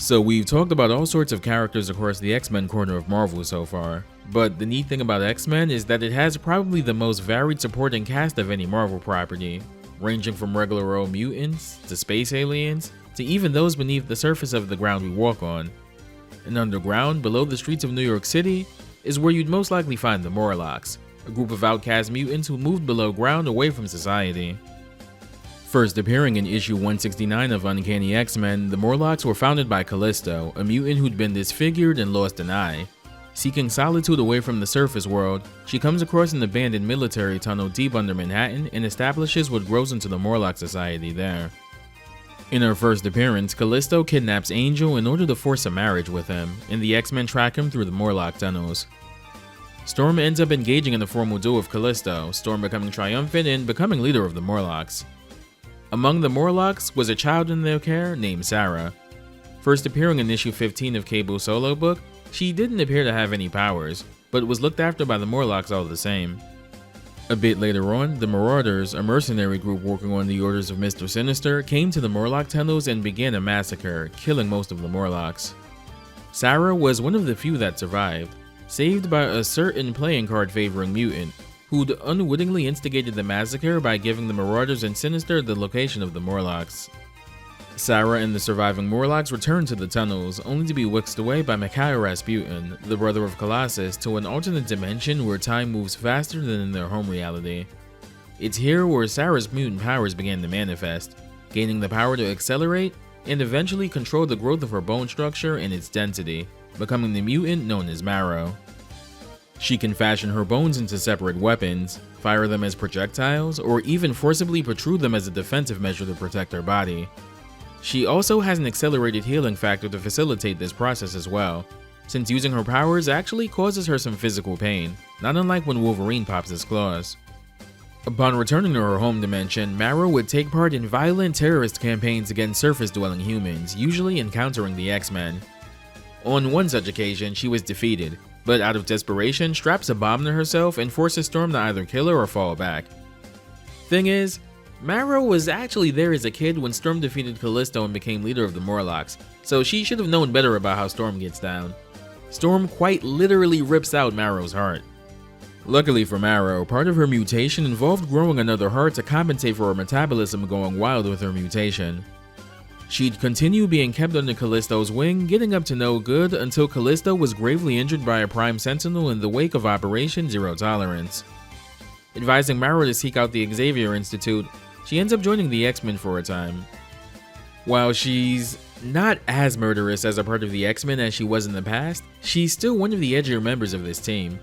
So we've talked about all sorts of characters across the X-Men corner of Marvel so far, but the neat thing about X-Men is that it has probably the most varied supporting cast of any Marvel property, ranging from regular old mutants, to space aliens, to even those beneath the surface of the ground we walk on. And underground, below the streets of New York City, is where you'd most likely find the Morlocks, a group of outcast mutants who moved below ground away from society. First appearing in issue 169 of Uncanny X-Men, the Morlocks were founded by Callisto, a mutant who'd been disfigured and lost an eye. Seeking solitude away from the surface world, she comes across an abandoned military tunnel deep under Manhattan and establishes what grows into the Morlock Society there. In her first appearance, Callisto kidnaps Angel in order to force a marriage with him, and the X-Men track him through the Morlock tunnels. Storm ends up engaging in a formal duel with Callisto, Storm becoming triumphant and becoming leader of the Morlocks. Among the Morlocks was a child in their care named Sarah. First appearing in issue 15 of Cable's solo book, she didn't appear to have any powers, but was looked after by the Morlocks all the same. A bit later on, the Marauders, a mercenary group working on the orders of Mr. Sinister, came to the Morlock tunnels and began a massacre, killing most of the Morlocks. Sarah was one of the few that survived, saved by a certain playing card favoring mutant, who'd unwittingly instigated the massacre by giving the Marauders and Sinister the location of the Morlocks. Sarah and the surviving Morlocks returned to the tunnels, only to be whisked away by Mikael Rasputin, the brother of Colossus, to an alternate dimension where time moves faster than in their home reality. It's here where Sarah's mutant powers began to manifest, gaining the power to accelerate and eventually control the growth of her bone structure and its density, becoming the mutant known as Marrow. She can fashion her bones into separate weapons, fire them as projectiles, or even forcibly protrude them as a defensive measure to protect her body. She also has an accelerated healing factor to facilitate this process as well, since using her powers actually causes her some physical pain, not unlike when Wolverine pops his claws. Upon returning to her home dimension, Marrow would take part in violent terrorist campaigns against surface-dwelling humans, usually encountering the X-Men. On one such occasion, she was defeated, but out of desperation, straps a bomb to herself and forces Storm to either kill her or fall back. Thing is, Marrow was actually there as a kid when Storm defeated Callisto and became leader of the Morlocks, so she should have known better about how Storm gets down. Storm quite literally rips out Marrow's heart. Luckily for Marrow, part of her mutation involved growing another heart to compensate for her metabolism going wild with her mutation. She'd continue being kept under Callisto's wing, getting up to no good until Callisto was gravely injured by a Prime Sentinel in the wake of Operation Zero Tolerance. Advising Marrow to seek out the Xavier Institute, she ends up joining the X-Men for a time. While she's not as murderous as a part of the X-Men as she was in the past, she's still one of the edgier members of this team.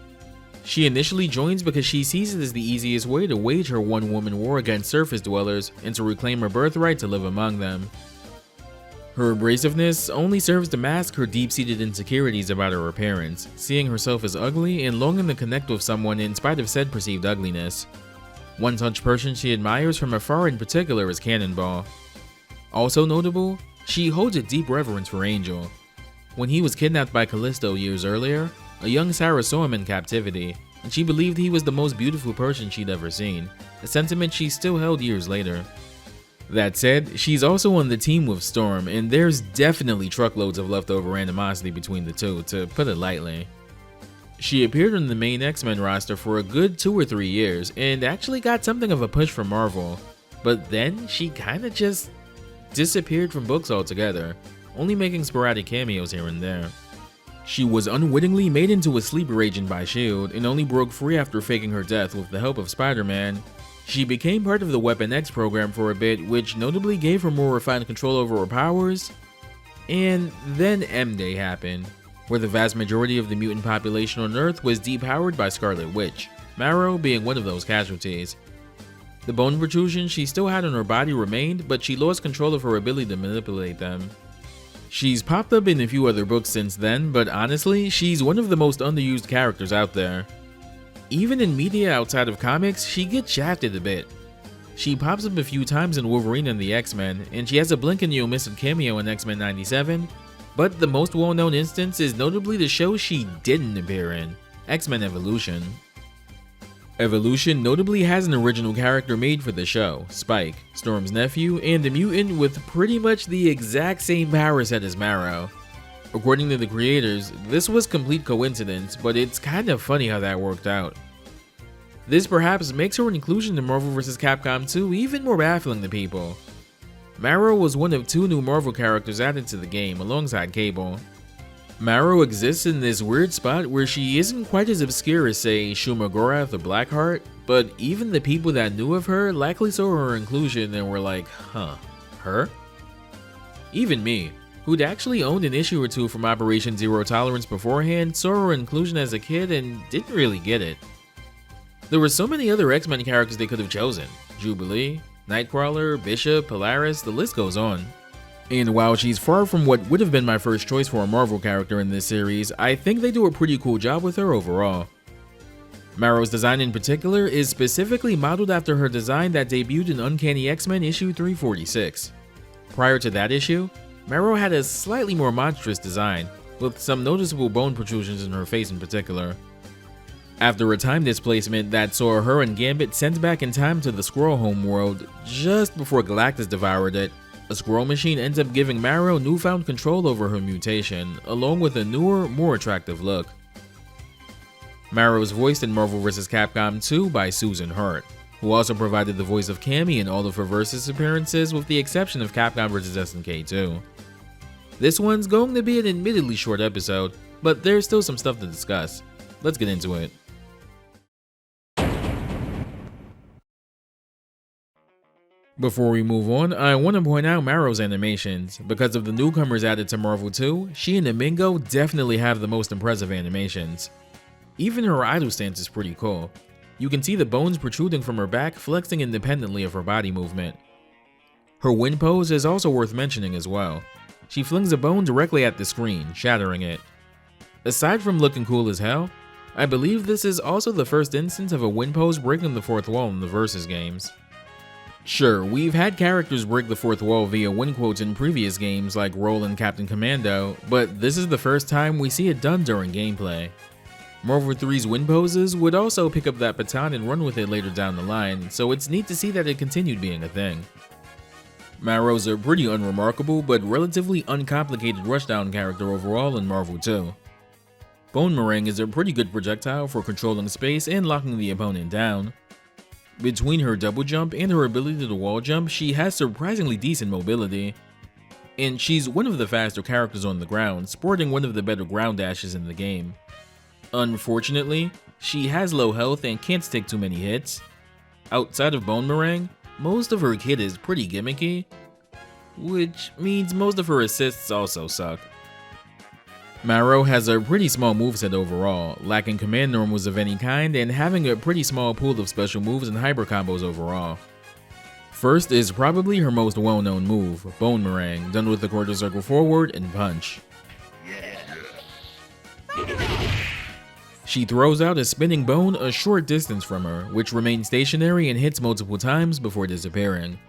She initially joins because she sees it as the easiest way to wage her one-woman war against surface dwellers and to reclaim her birthright to live among them. Her abrasiveness only serves to mask her deep-seated insecurities about her appearance, seeing herself as ugly and longing to connect with someone in spite of said perceived ugliness. One such person she admires from afar in particular is Cannonball. Also notable, she holds a deep reverence for Angel. When he was kidnapped by Callisto years earlier, a young Sarah saw him in captivity, and she believed he was the most beautiful person she'd ever seen, a sentiment she still held years later. That said, she's also on the team with Storm, and there's definitely truckloads of leftover animosity between the two, to put it lightly. She appeared on the main X-Men roster for a good 2 or 3 years, and actually got something of a push from Marvel, but then she kinda just disappeared from books altogether, only making sporadic cameos here and there. She was unwittingly made into a sleeper agent by S.H.I.E.L.D. and only broke free after faking her death with the help of Spider-Man. She became part of the Weapon X program for a bit, which notably gave her more refined control over her powers, and then M-Day happened, where the vast majority of the mutant population on Earth was depowered by Scarlet Witch, Marrow being one of those casualties. The bone protrusions she still had on her body remained, but she lost control of her ability to manipulate them. She's popped up in a few other books since then, but honestly, she's one of the most underused characters out there. Even in media outside of comics, she gets shafted a bit. She pops up a few times in Wolverine and the X-Men, and she has a blink and you'll miss it cameo in X-Men 97, but the most well-known instance is notably the show she didn't appear in, X-Men Evolution. Evolution notably has an original character made for the show, Spike, Storm's nephew, and a mutant with pretty much the exact same power set as Marrow. According to the creators, this was complete coincidence, but it's kind of funny how that worked out. This perhaps makes her inclusion in Marvel vs. Capcom 2 even more baffling to people. Marrow was one of 2 new Marvel characters added to the game alongside Cable. Marrow exists in this weird spot where she isn't quite as obscure as, say, Shuma Gorath or Blackheart, but even the people that knew of her likely saw her inclusion and were like, huh, her? Even me, who'd actually owned an issue or 2 from Operation Zero Tolerance beforehand, saw her inclusion as a kid and didn't really get it. There were so many other X-Men characters they could have chosen: Jubilee, Nightcrawler, Bishop, Polaris, the list goes on. And while she's far from what would have been my first choice for a Marvel character in this series, I think they do a pretty cool job with her overall. Marrow's design in particular is specifically modeled after her design that debuted in Uncanny X-Men issue 346. Prior to that issue, Marrow had a slightly more monstrous design, with some noticeable bone protrusions in her face in particular. After a time displacement that saw her and Gambit sent back in time to the Skrull homeworld just before Galactus devoured it, a Skrull machine ends up giving Marrow newfound control over her mutation, along with a newer, more attractive look. Marrow is voiced in Marvel vs. Capcom 2 by Susan Hart, who also provided the voice of Cammy in all of her Versus appearances with the exception of Capcom vs. SNK 2. This one's going to be an admittedly short episode, but there's still some stuff to discuss. Let's get into it. Before we move on, I want to point out Marrow's animations. Because of the newcomers added to Marvel 2, she and Domingo definitely have the most impressive animations. Even her idle stance is pretty cool. You can see the bones protruding from her back flexing independently of her body movement. Her wind pose is also worth mentioning as well. She flings a bone directly at the screen, shattering it. Aside from looking cool as hell, I believe this is also the first instance of a wind pose breaking the fourth wall in the Versus games. Sure, we've had characters break the fourth wall via wind quotes in previous games like Roll and Captain Commando, but this is the first time we see it done during gameplay. Marvel 3's wind poses would also pick up that baton and run with it later down the line, so it's neat to see that it continued being a thing. Marrow's a pretty unremarkable but relatively uncomplicated rushdown character overall in Marvel 2. Boomerang is a pretty good projectile for controlling space and locking the opponent down. Between her double jump and her ability to wall jump, she has surprisingly decent mobility. And she's one of the faster characters on the ground, sporting one of the better ground dashes in the game. Unfortunately, she has low health and can't take too many hits. Outside of Boomerang, most of her kit is pretty gimmicky, which means most of her assists also suck. Marrow has a pretty small moveset overall, lacking command normals of any kind and having a pretty small pool of special moves and hyper combos overall. First is probably her most well-known move, Boomerang, done with the quarter circle forward and punch. She throws out a spinning bone a short distance from her, which remains stationary and hits multiple times before disappearing.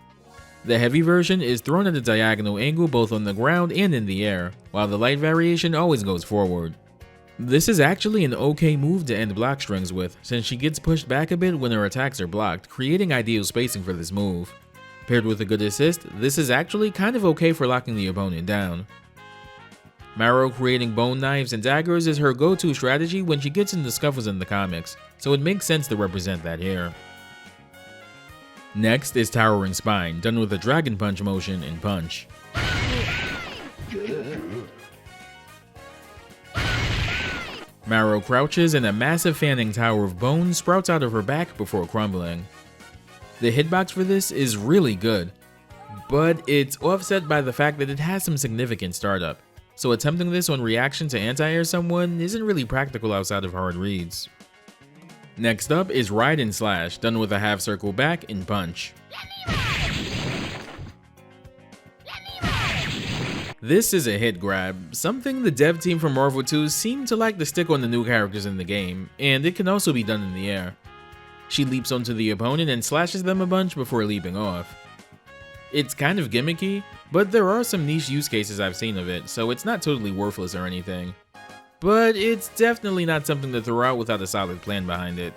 The heavy version is thrown at a diagonal angle both on the ground and in the air, while the light variation always goes forward. This is actually an okay move to end block strings with, since she gets pushed back a bit when her attacks are blocked, creating ideal spacing for this move. Paired with a good assist, this is actually kind of okay for locking the opponent down. Marrow creating bone knives and daggers is her go-to strategy when she gets into scuffles in the comics, so it makes sense to represent that here. Next is Towering Spine, done with a Dragon Punch motion and punch. Marrow crouches and a massive fanning tower of bone sprouts out of her back before crumbling. The hitbox for this is really good, but it's offset by the fact that it has some significant startup, so attempting this on reaction to anti-air someone isn't really practical outside of hard reads. Next up is Ride and Slash, done with a half circle back and punch. This is a hit grab, something the dev team from Marvel 2 seemed to like to stick on the new characters in the game, and it can also be done in the air. She leaps onto the opponent and slashes them a bunch before leaping off. It's kind of gimmicky, but there are some niche use cases I've seen of it, so it's not totally worthless or anything. But it's definitely not something to throw out without a solid plan behind it.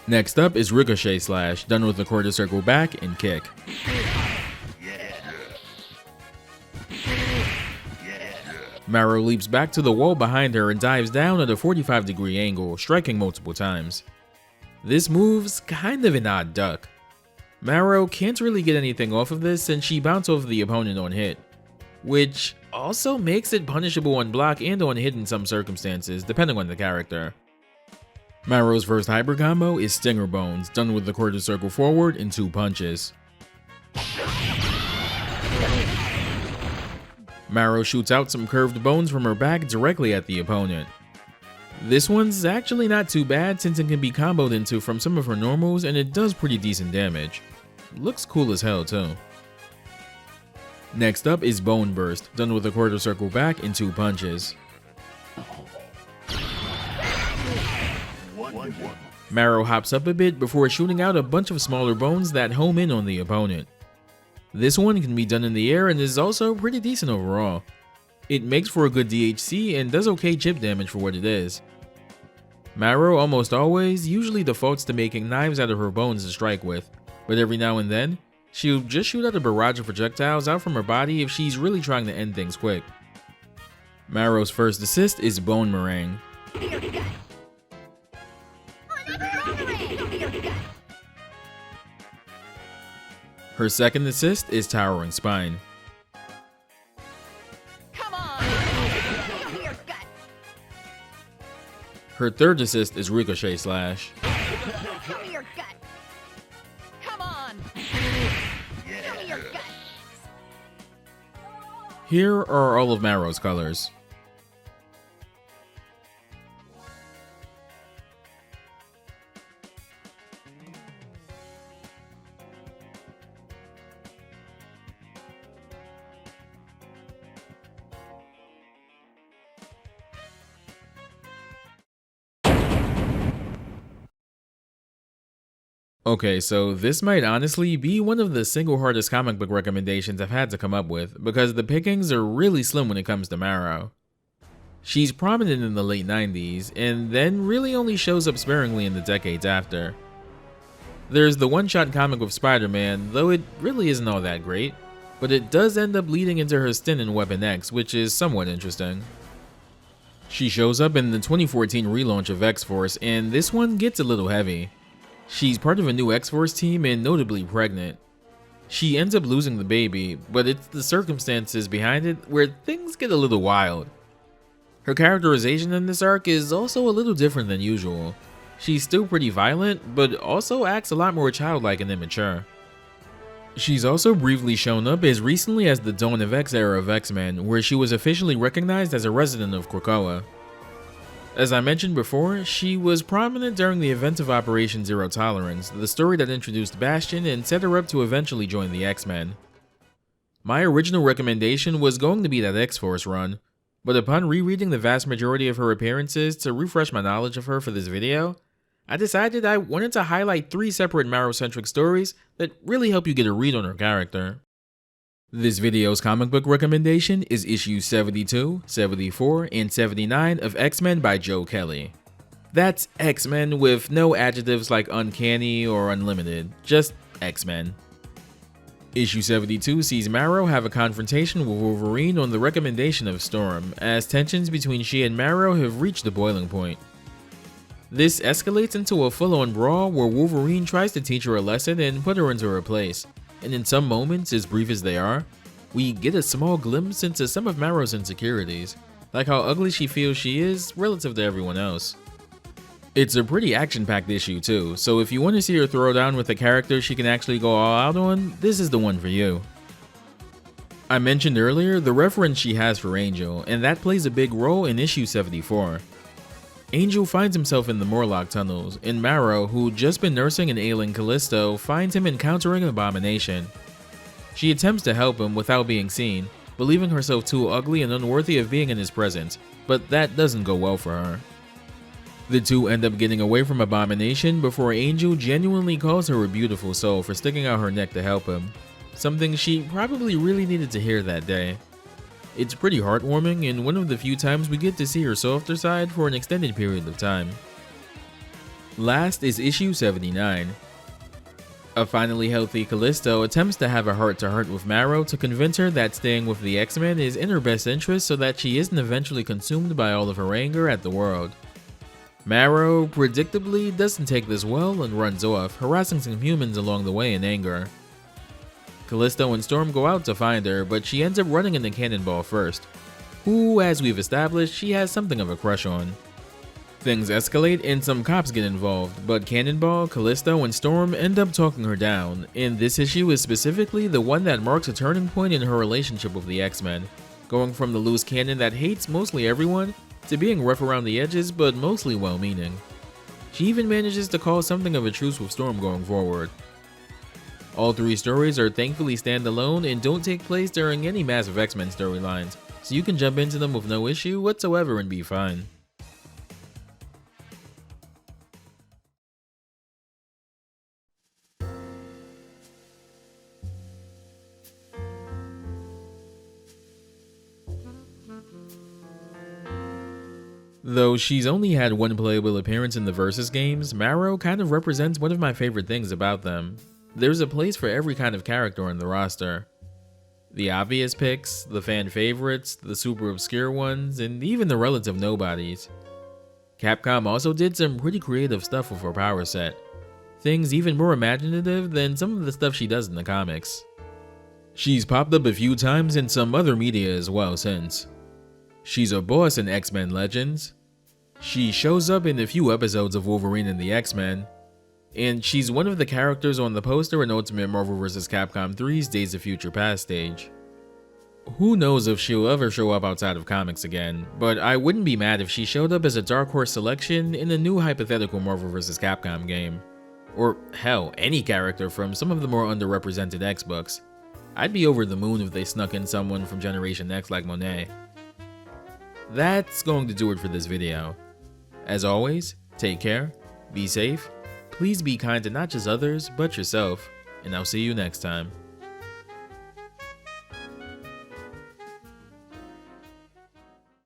Next up is Ricochet Slash, done with the quarter circle back and kick. Marrow leaps back to the wall behind her and dives down at a 45-degree angle, striking multiple times. This move's kind of an odd duck. Marrow can't really get anything off of this and she bounces off the opponent on hit, which also makes it punishable on block and on hit in some circumstances, depending on the character. Marrow's first hybrid combo is Stinger Bones, done with the quarter circle forward and 2 punches. Marrow shoots out some curved bones from her back directly at the opponent. This one's actually not too bad since it can be comboed into from some of her normals and it does pretty decent damage. Looks cool as hell too. Next up is Bone Burst, done with a quarter circle back and 2 punches. Marrow hops up a bit before shooting out a bunch of smaller bones that home in on the opponent. This one can be done in the air and is also pretty decent overall. It makes for a good DHC and does okay chip damage for what it is. Marrow almost always usually defaults to making knives out of her bones to strike with, but every now and then, she'll just shoot out a barrage of projectiles out from her body if she's really trying to end things quick. Marrow's first assist is Bone Meringue. Her second assist is Towering Spine. Her third assist is Ricochet Slash. Here are all of Marrow's colors. Okay, so this might honestly be one of the single hardest comic book recommendations I've had to come up with, because the pickings are really slim when it comes to Marrow. She's prominent in the late 90s, and then really only shows up sparingly in the decades after. There's the one-shot comic with Spider-Man, though it really isn't all that great, but it does end up leading into her stint in Weapon X, which is somewhat interesting. She shows up in the 2014 relaunch of X-Force, and this one gets a little heavy. She's part of a new X-Force team and notably pregnant. She ends up losing the baby, but it's the circumstances behind it where things get a little wild. Her characterization in this arc is also a little different than usual. She's still pretty violent, but also acts a lot more childlike and immature. She's also briefly shown up as recently as the Dawn of X era of X-Men, where she was officially recognized as a resident of Krakoa. As I mentioned before, she was prominent during the event of Operation Zero Tolerance, the story that introduced Bastion and set her up to eventually join the X-Men. My original recommendation was going to be that X-Force run, but upon rereading the vast majority of her appearances to refresh my knowledge of her for this video, I decided I wanted to highlight 3 separate Marrow-centric stories that really help you get a read on her character. This video's comic book recommendation is issues 72, 74, and 79 of X-Men by Joe Kelly. That's X-Men with no adjectives like uncanny or unlimited, just X-Men. Issue 72 sees Marrow have a confrontation with Wolverine on the recommendation of Storm, as tensions between she and Marrow have reached a boiling point. This escalates into a full-on brawl where Wolverine tries to teach her a lesson and put her into her place. And in some moments, as brief as they are, we get a small glimpse into some of Marrow's insecurities, like how ugly she feels she is relative to everyone else. It's a pretty action-packed issue too, so if you want to see her throw down with a character she can actually go all out on, this is the one for you. I mentioned earlier the reference she has for Angel, and that plays a big role in issue 74. Angel finds himself in the Morlock tunnels, and Marrow, who'd just been nursing an ailing Callisto, finds him encountering an abomination. She attempts to help him without being seen, believing herself too ugly and unworthy of being in his presence, but that doesn't go well for her. The two end up getting away from Abomination before Angel genuinely calls her a beautiful soul for sticking out her neck to help him, something she probably really needed to hear that day. It's pretty heartwarming and one of the few times we get to see her softer side for an extended period of time. Last is issue 79. A finally healthy Callisto attempts to have a heart-to-heart with Marrow to convince her that staying with the X-Men is in her best interest so that she isn't eventually consumed by all of her anger at the world. Marrow, predictably, doesn't take this well and runs off, harassing some humans along the way in anger. Callisto and Storm go out to find her, but she ends up running into Cannonball first, who, as we've established, she has something of a crush on. Things escalate and some cops get involved, but Cannonball, Callisto, and Storm end up talking her down, and this issue is specifically the one that marks a turning point in her relationship with the X-Men, going from the loose cannon that hates mostly everyone, to being rough around the edges but mostly well-meaning. She even manages to call something of a truce with Storm going forward. All three stories are thankfully standalone and don't take place during any massive X-Men storylines, so you can jump into them with no issue whatsoever and be fine. Though she's only had one playable appearance in the Versus games, Marrow kind of represents one of my favorite things about them. There's a place for every kind of character on the roster. The obvious picks, the fan favorites, the super obscure ones, and even the relative nobodies. Capcom also did some pretty creative stuff with her power set. Things even more imaginative than some of the stuff she does in the comics. She's popped up a few times in some other media as well since. She's a boss in X-Men Legends. She shows up in a few episodes of Wolverine and the X-Men. And she's one of the characters on the poster in Ultimate Marvel vs. Capcom 3's Days of Future Past stage. Who knows if she'll ever show up outside of comics again, but I wouldn't be mad if she showed up as a Dark Horse selection in a new hypothetical Marvel vs. Capcom game. Or hell, any character from some of the more underrepresented X books. I'd be over the moon if they snuck in someone from Generation X like Monet. That's going to do it for this video. As always, take care, be safe, please be kind to not just others, but yourself, and I'll see you next time.